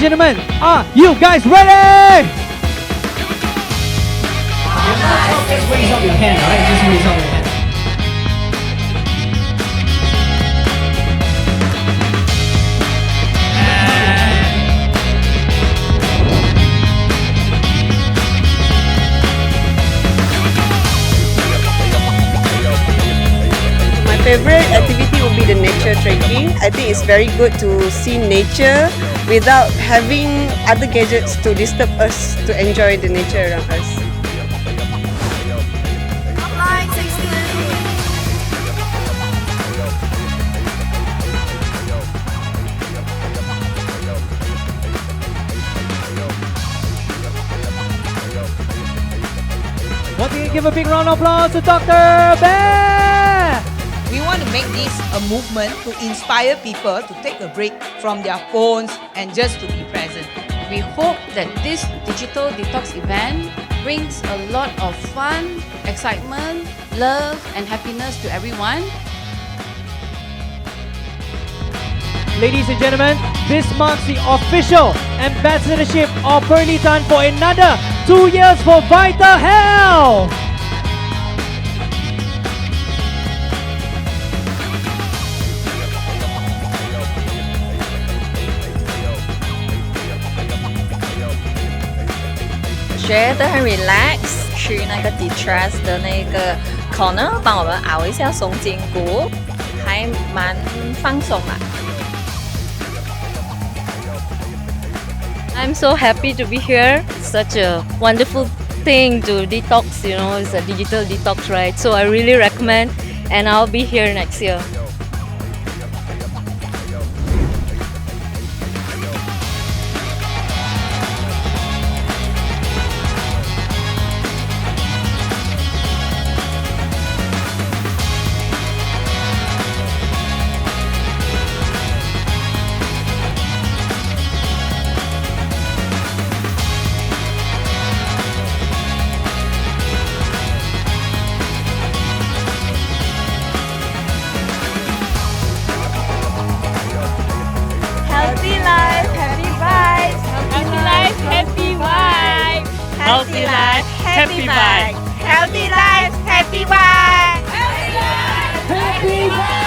gentlemen, are you guys ready? Just raise up your hand, alright? Just raise up your hand. My favorite activity would be the nature trekking. I think it's very good to see nature without having other gadgets to disturb us to enjoy the nature around us. Once again, give a big round of applause to Dr. Bear! We want to make this a movement to inspire people to take a break from their phones and just to be present. We hope that this digital detox event brings a lot of fun, excitement, love and happiness to everyone. Ladies and gentlemen, this marks the official ambassadorship of Pearly Tan for another 2 years for VitaHealth! "觉得很 relax， 去那个 detox 的那个 corner 帮我们熬一下松筋骨，还蛮放松啦。I'm so happy to be here. Such a wonderful thing to detox, you know, it's a digital detox, right? So I really recommend, and I'll be here next year. Healthy life, happy vibes. Healthy life, happy vibes. Healthy life, happy vibes. Healthy life, happy vibes. Healthy life, happy vibes.